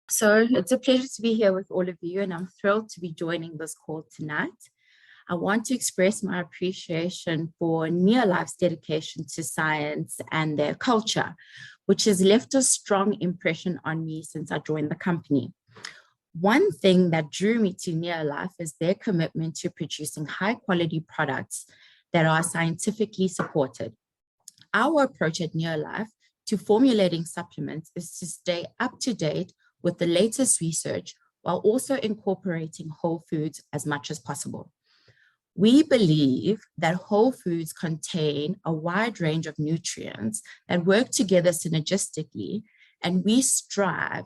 So it's a pleasure to be here with all of you, and I'm thrilled to be joining this call tonight. I want to express my appreciation for NeoLife's dedication to science and their culture, which has left a strong impression on me since I joined the company. One thing that drew me to NeoLife is their commitment to producing high quality products that are scientifically supported. Our approach at NeoLife to formulating supplements is to stay up to date with the latest research while also incorporating whole foods as much as possible. We believe that whole foods contain a wide range of nutrients that work together synergistically, and we strive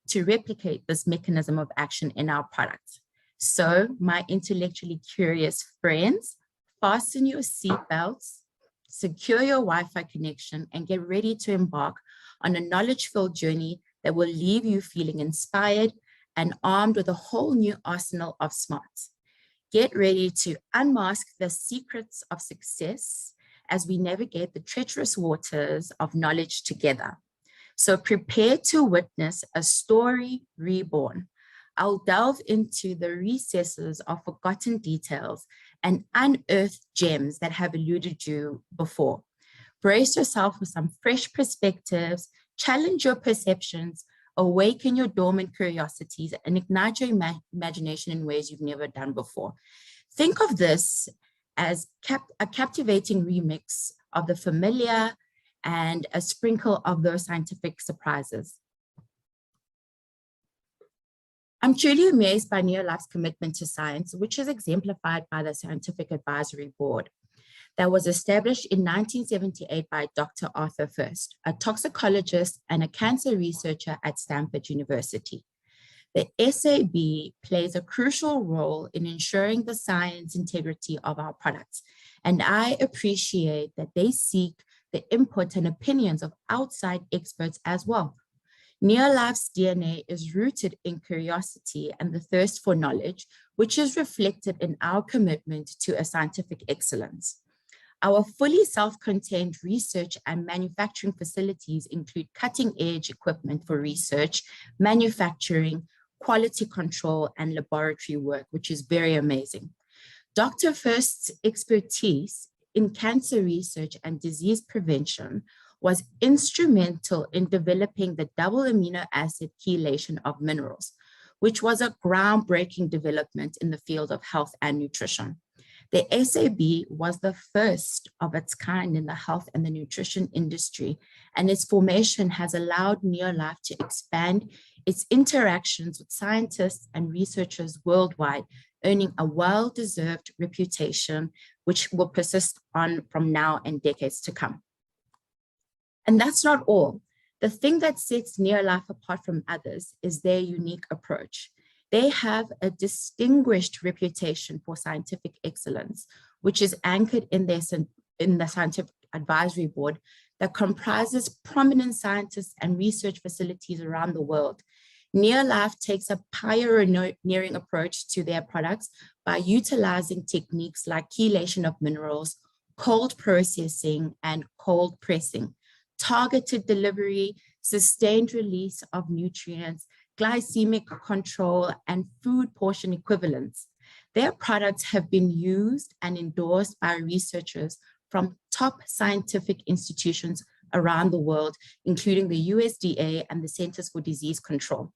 to replicate this mechanism of action in our products. So, my intellectually curious friends, fasten your seatbelts, secure your Wi-Fi connection, and get ready to embark on a knowledge-filled journey that will leave you feeling inspired and armed with a whole new arsenal of smarts. Get ready to unmask the secrets of success as we navigate the treacherous waters of knowledge together. So prepare to witness a story reborn. I'll delve into the recesses of forgotten details and unearth gems that have eluded you before. Brace yourself with some fresh perspectives, challenge your perceptions, awaken your dormant curiosities, and ignite your imagination in ways you've never done before. Think of this as a captivating remix of the familiar and a sprinkle of those scientific surprises. I'm truly amazed by NeoLife's commitment to science, which is exemplified by the Scientific Advisory Board that was established in 1978 by Dr. Arthur First, a toxicologist and a cancer researcher at Stanford University. The SAB plays a crucial role in ensuring the science integrity of our products, and I appreciate that they seek the input and opinions of outside experts as well. NeoLife's DNA is rooted in curiosity and the thirst for knowledge, which is reflected in our commitment to a scientific excellence. Our fully self-contained research and manufacturing facilities include cutting-edge equipment for research, manufacturing, quality control, and laboratory work, which is very amazing. Dr. First's expertise in cancer research and disease prevention was instrumental in developing the double amino acid chelation of minerals, which was a groundbreaking development in the field of health and nutrition. The SAB was the first of its kind in the health and the nutrition industry, and its formation has allowed NeoLife to expand its interactions with scientists and researchers worldwide, earning a well-deserved reputation, which will persist on from now and decades to come. And that's not all. The thing that sets NeoLife apart from others is their unique approach. They have a distinguished reputation for scientific excellence, which is anchored in the Scientific Advisory Board that comprises prominent scientists and research facilities around the world. NeoLife takes a pioneering approach to their products by utilizing techniques like chelation of minerals, cold processing, and cold pressing, targeted delivery, sustained release of nutrients, glycemic control, and food portion equivalents. Their products have been used and endorsed by researchers from top scientific institutions around the world, including the USDA and the Centers for Disease Control.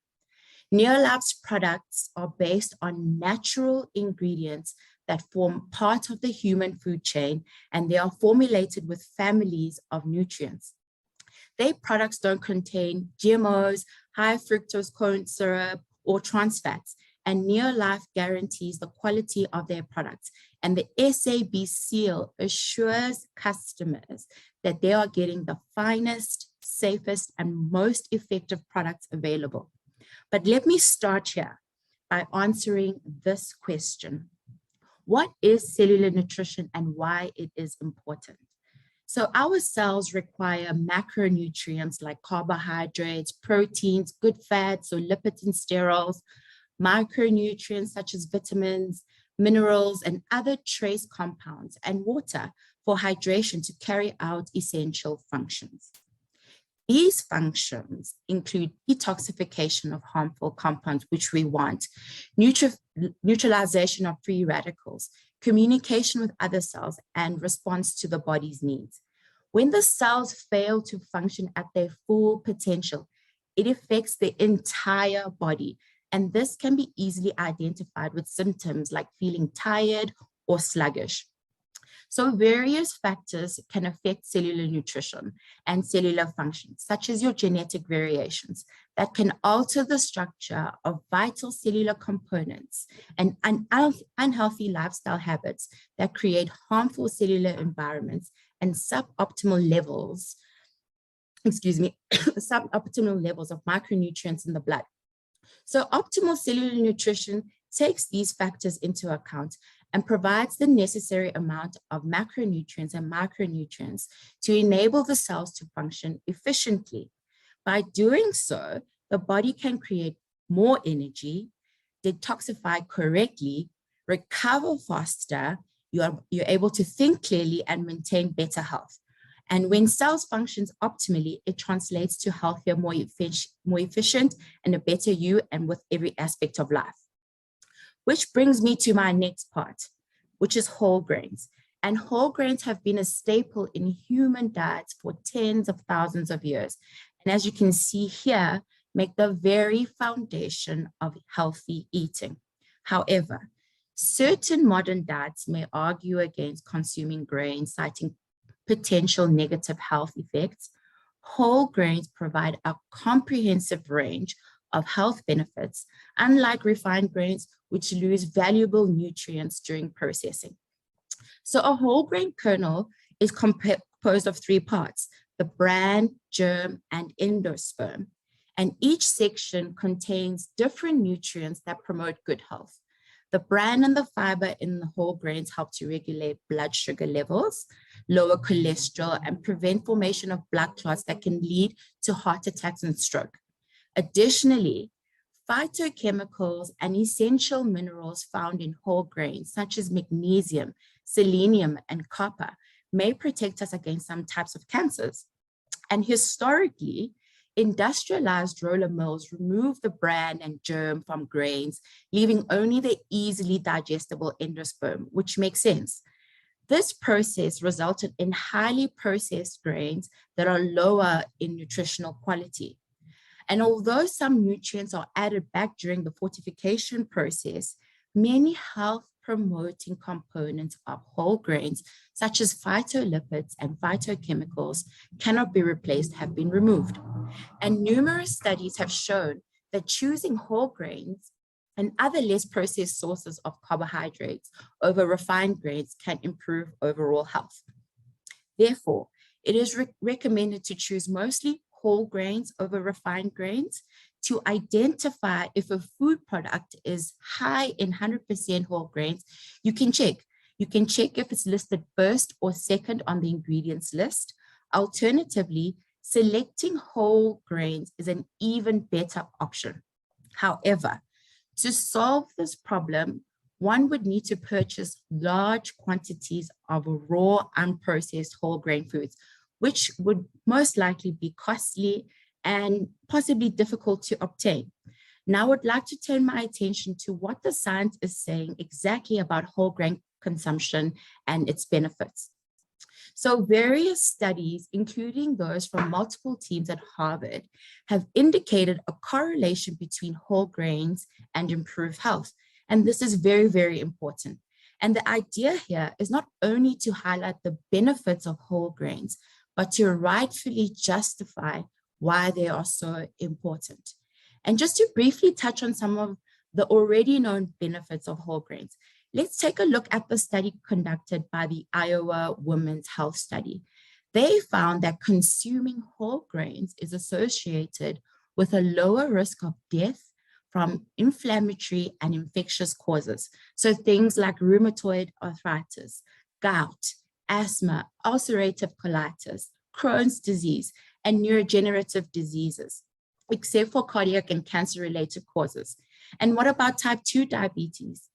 NeoLife's products are based on natural ingredients that form part of the human food chain, and they are formulated with families of nutrients. Their products don't contain GMOs, high fructose corn syrup, or trans fats, and NeoLife guarantees the quality of their products. And the SAB seal assures customers that they are getting the finest, safest, and most effective products available. But let me start here by answering this question. What is cellular nutrition and why it is important? So our cells require macronutrients like carbohydrates, proteins, good fats, or lipids and sterols, micronutrients such as vitamins, minerals, and other trace compounds, and water for hydration to carry out essential functions. These functions include detoxification of harmful compounds, which we want, neutralization of free radicals, communication with other cells, and response to the body's needs. When the cells fail to function at their full potential, it affects the entire body, and this can be easily identified with symptoms like feeling tired or sluggish. So various factors can affect cellular nutrition and cellular function, such as your genetic variations that can alter the structure of vital cellular components and unhealthy lifestyle habits that create harmful cellular environments and suboptimal levels of micronutrients in the blood. So optimal cellular nutrition takes these factors into account and provides the necessary amount of macronutrients and micronutrients to enable the cells to function efficiently. By doing so, the body can create more energy, detoxify correctly, recover faster, you're able to think clearly and maintain better health. And when cells functions optimally, it translates to healthier, more efficient, and a better you and with every aspect of life. Which brings me to my next part, which is whole grains. And whole grains have been a staple in human diets for tens of thousands of years. And as you can see here, make the very foundation of healthy eating. However, certain modern diets may argue against consuming grains, citing potential negative health effects. Whole grains provide a comprehensive range of health benefits, unlike refined grains, which lose valuable nutrients during processing. So a whole grain kernel is composed of three parts: the bran, germ, and endosperm. And each section contains different nutrients that promote good health. The bran and the fiber in the whole grains help to regulate blood sugar levels, lower cholesterol, and prevent formation of blood clots that can lead to heart attacks and stroke. Additionally, phytochemicals and essential minerals found in whole grains, such as magnesium, selenium, and copper, may protect us against some types of cancers. And historically, industrialized roller mills remove the bran and germ from grains, leaving only the easily digestible endosperm, which makes sense. This process resulted in highly processed grains that are lower in nutritional quality. And although some nutrients are added back during the fortification process, many health-promoting components of whole grains, such as phytolipids and phytochemicals, cannot be replaced, have been removed. And numerous studies have shown that choosing whole grains and other less processed sources of carbohydrates over refined grains can improve overall health. Therefore, it is recommended to choose mostly whole grains over refined grains. To identify if a food product is high in 100% whole grains, you can check. You can check if it's listed first or second on the ingredients list. Alternatively, selecting whole grains is an even better option. However, to solve this problem, one would need to purchase large quantities of raw, unprocessed whole grain foods, which would most likely be costly and possibly difficult to obtain. Now I would like to turn my attention to what the science is saying exactly about whole grain consumption and its benefits. So various studies, including those from multiple teams at Harvard, have indicated a correlation between whole grains and improved health. And this is very, very important. And the idea here is not only to highlight the benefits of whole grains, but to rightfully justify why they are so important. And just to briefly touch on some of the already known benefits of whole grains, let's take a look at the study conducted by the Iowa Women's Health Study. They found that consuming whole grains is associated with a lower risk of death from inflammatory and infectious causes. So things like rheumatoid arthritis, gout, asthma, ulcerative colitis, Crohn's disease, and neurodegenerative diseases, except for cardiac and cancer-related causes. And what about type 2 diabetes?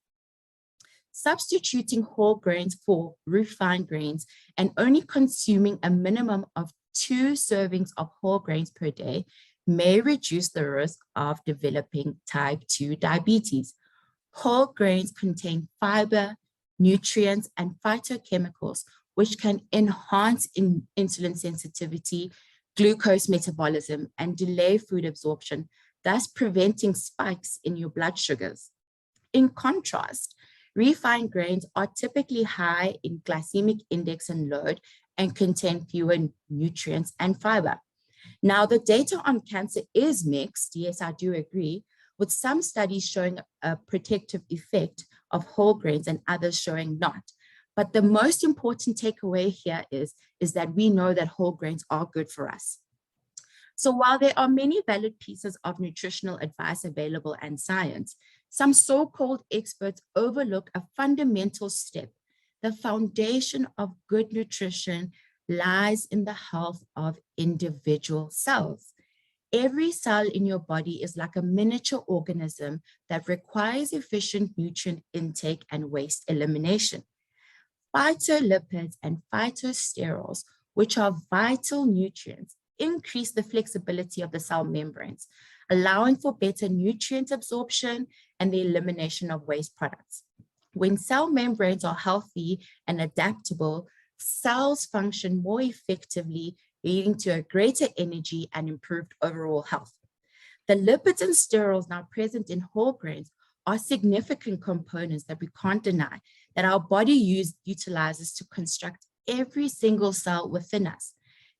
Substituting whole grains for refined grains and only consuming a minimum of 2 servings of whole grains per day may reduce the risk of developing type 2 diabetes. Whole grains contain fiber, nutrients, and phytochemicals, which can enhance insulin sensitivity, glucose metabolism, and delay food absorption, thus preventing spikes in your blood sugars. In contrast, refined grains are typically high in glycemic index and load and contain fewer nutrients and fiber. Now, the data on cancer is mixed, yes, I do agree, with some studies showing a protective effect of whole grains and others showing not. But the most important takeaway here is that we know that whole grains are good for us. So while there are many valid pieces of nutritional advice available and science, some so-called experts overlook a fundamental step. The foundation of good nutrition lies in the health of individual cells. Every cell in your body is like a miniature organism that requires efficient nutrient intake and waste elimination. Phytolipids and phytosterols, which are vital nutrients, increase the flexibility of the cell membranes, allowing for better nutrient absorption and the elimination of waste products. When cell membranes are healthy and adaptable, cells function more effectively, leading to a greater energy and improved overall health. The lipids and sterols now present in whole grains are significant components that we can't deny that our body utilizes to construct every single cell within us.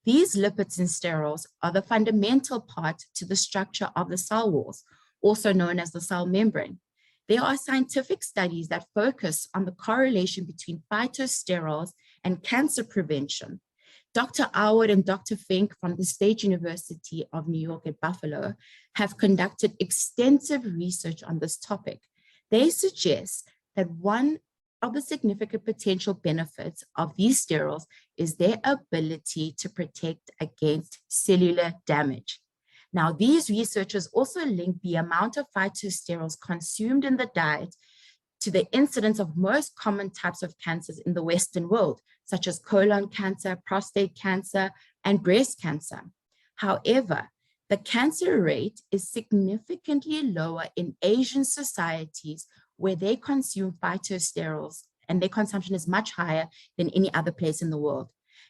These lipids and sterols are the fundamental part to the structure of the cell walls, also known as the cell membrane. There are scientific studies that focus on the correlation between phytosterols and cancer prevention. Dr. Arwood and Dr. Fink from the State University of New York at Buffalo have conducted extensive research on this topic. They suggest that one of the significant potential benefits of these sterols is their ability to protect against cellular damage. Now, these researchers also link the amount of phytosterols consumed in the diet to the incidence of most common types of cancers in the Western world, such as colon cancer, prostate cancer, and breast cancer. However, the cancer rate is significantly lower in Asian societies where they consume phytosterols, and their consumption is much higher than any other place in the world.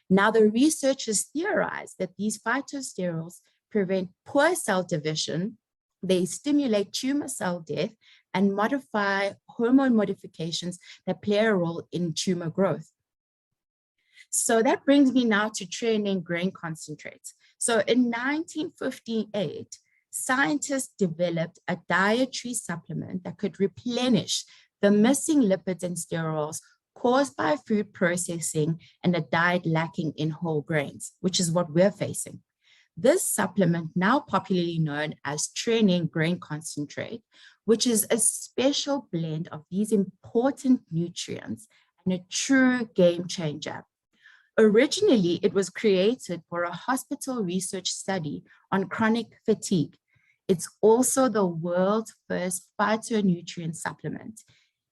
Now, the researchers theorize that these phytosterols prevent poor cell division, they stimulate tumor cell death, and modify hormone modifications that play a role in tumor growth. So that brings me now to Tre-en-en grain concentrates. So in 1958, scientists developed a dietary supplement that could replenish the missing lipids and sterols caused by food processing and a diet lacking in whole grains, which is what we're facing. This supplement, now popularly known as Tre-en-en grain concentrate, which is a special blend of these important nutrients and a true game changer. Originally, it was created for a hospital research study on chronic fatigue. It's also the world's first phytonutrient supplement.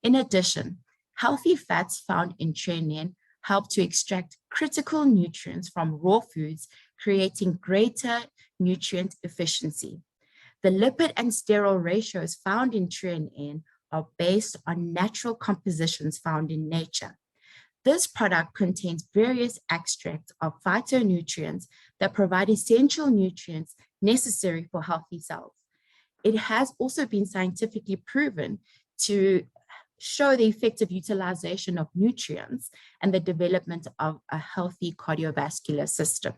In addition, healthy fats found in Tre-en-en help to extract critical nutrients from raw foods, creating greater nutrient efficiency. The lipid and sterol ratios found in Tre-en-en are based on natural compositions found in nature. This product contains various extracts of phytonutrients that provide essential nutrients necessary for healthy cells. It has also been scientifically proven to show the effective utilization of nutrients and the development of a healthy cardiovascular system.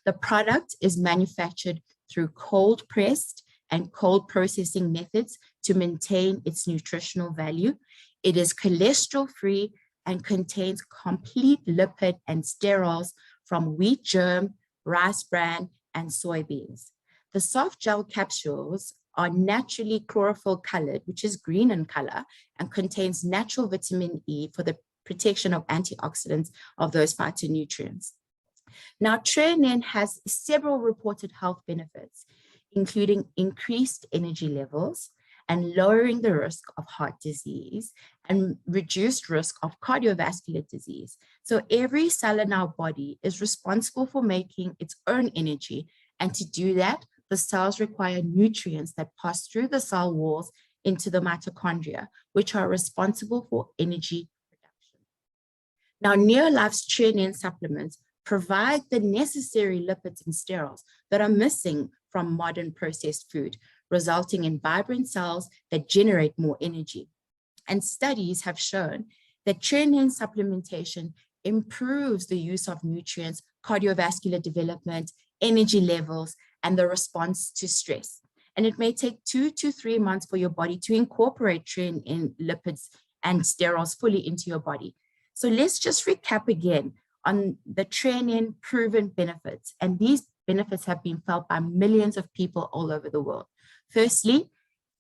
The product is manufactured through cold pressed and cold processing methods to maintain its nutritional value. It is cholesterol-free and contains complete lipid and sterols from wheat germ, rice bran, and soybeans. The soft gel capsules are naturally chlorophyll colored, which is green in color, and contains natural vitamin E for the protection of antioxidants of those phytonutrients. Now, Tre-en-en has several reported health benefits, including increased energy levels, and lowering the risk of heart disease and reduced risk of cardiovascular disease. So every cell in our body is responsible for making its own energy. And to do that, the cells require nutrients that pass through the cell walls into the mitochondria, which are responsible for energy production. Now, NeoLife's Tre-en-en supplements provide the necessary lipids and sterols that are missing from modern processed food, resulting in vibrant cells that generate more energy. And studies have shown that Tre-en-en supplementation improves the use of nutrients, cardiovascular development, energy levels, and the response to stress. And it may take 2 to 3 months for your body to incorporate Tre-en-en lipids and sterols fully into your body. So let's just recap again on the Tre-en-en proven benefits. And these benefits have been felt by millions of people all over the world. Firstly,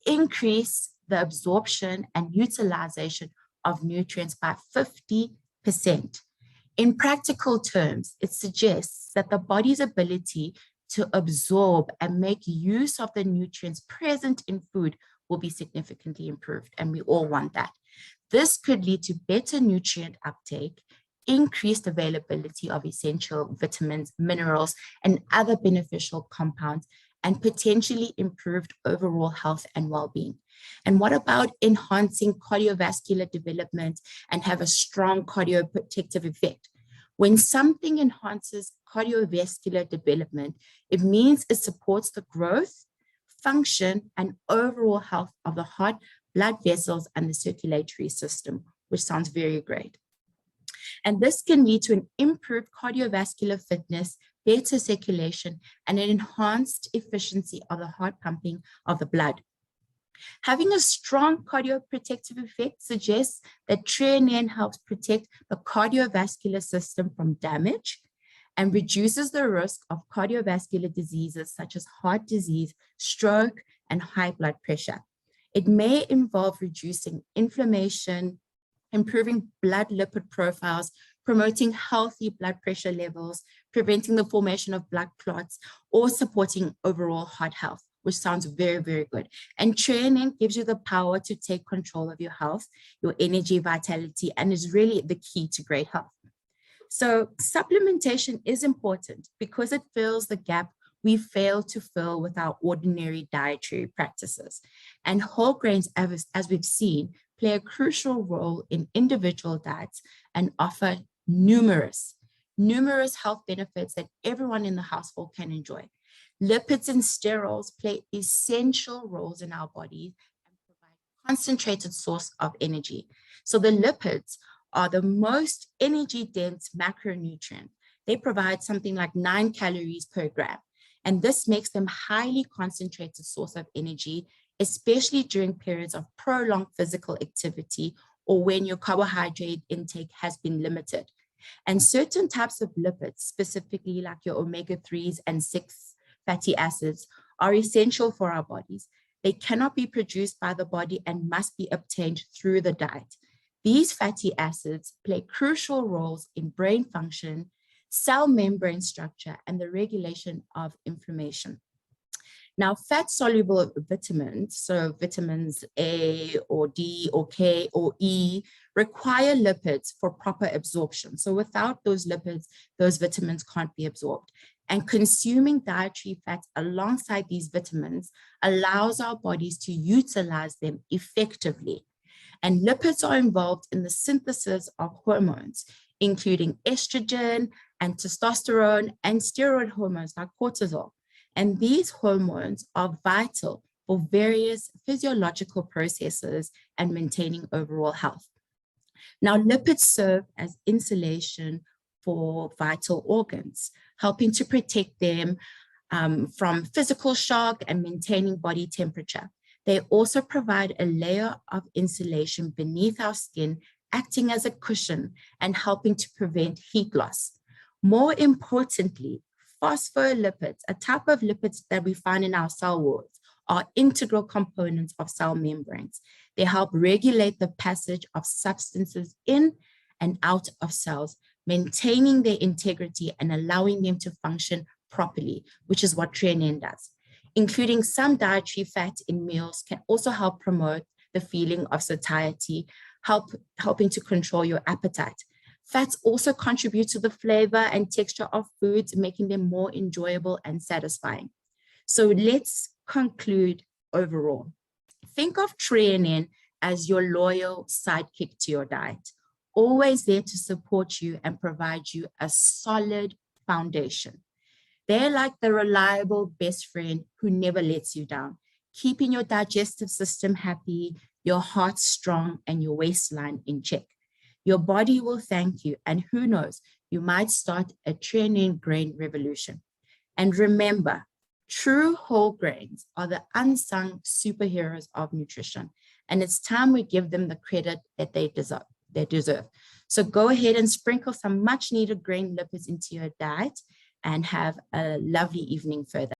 increase the absorption and utilization of nutrients by 50%. In practical terms, it suggests that the body's ability to absorb and make use of the nutrients present in food will be significantly improved, and we all want that. This could lead to better nutrient uptake, increased availability of essential vitamins, minerals, and other beneficial compounds, and potentially improved overall health and well-being. And what about enhancing cardiovascular development and have a strong cardioprotective effect? When something enhances cardiovascular development, it means it supports the growth, function, and overall health of the heart, blood vessels, and the circulatory system, which sounds very great. And this can lead to an improved cardiovascular fitness, better circulation, and an enhanced efficiency of the heart pumping of the blood. Having a strong cardioprotective effect suggests that Tre-en-en helps protect the cardiovascular system from damage and reduces the risk of cardiovascular diseases such as heart disease, stroke, and high blood pressure. It may involve reducing inflammation, improving blood lipid profiles, promoting healthy blood pressure levels, preventing the formation of blood clots, or supporting overall heart health, which sounds very, very good. And Tre-en-en gives you the power to take control of your health, your energy, vitality, and is really the key to great health. So supplementation is important because it fills the gap we fail to fill with our ordinary dietary practices. And whole grains, as we've seen, play a crucial role in individual diets and offer numerous health benefits that everyone in the household can enjoy. Lipids and sterols play essential roles in our bodies and provide a concentrated source of energy. So the lipids are the most energy-dense macronutrient. They provide something like 9 calories per gram. And this makes them highly concentrated source of energy, especially during periods of prolonged physical activity or when your carbohydrate intake has been limited. And certain types of lipids, specifically like your omega-3s and 6 fatty acids, are essential for our bodies. They cannot be produced by the body and must be obtained through the diet. These fatty acids play crucial roles in brain function, cell membrane structure, and the regulation of inflammation. Now, fat-soluble vitamins, so vitamins A or D or K or E, require lipids for proper absorption. So without those lipids, those vitamins can't be absorbed. And consuming dietary fats alongside these vitamins allows our bodies to utilize them effectively. And lipids are involved in the synthesis of hormones, including estrogen and testosterone and steroid hormones like cortisol. And these hormones are vital for various physiological processes and maintaining overall health. Now, lipids serve as insulation for vital organs, helping to protect them from physical shock and maintaining body temperature. They also provide a layer of insulation beneath our skin, acting as a cushion and helping to prevent heat loss. More importantly, phospholipids, a type of lipids that we find in our cell walls, are integral components of cell membranes. They help regulate the passage of substances in and out of cells, maintaining their integrity and allowing them to function properly, which is what Tre-en-en does. Including some dietary fat in meals can also help promote the feeling of satiety, helping to control your appetite. Fats also contribute to the flavor and texture of foods, making them more enjoyable and satisfying. So let's conclude overall. Think of Tre-en-en as your loyal sidekick to your diet, always there to support you and provide you a solid foundation. They're like the reliable best friend who never lets you down, keeping your digestive system happy, your heart strong, and your waistline in check. Your body will thank you, and who knows, you might start a Tre-en-en grain revolution. And remember, true whole grains are the unsung superheroes of nutrition, and it's time we give them the credit that they deserve. So go ahead and sprinkle some much needed grain lipids into your diet and have a lovely evening further.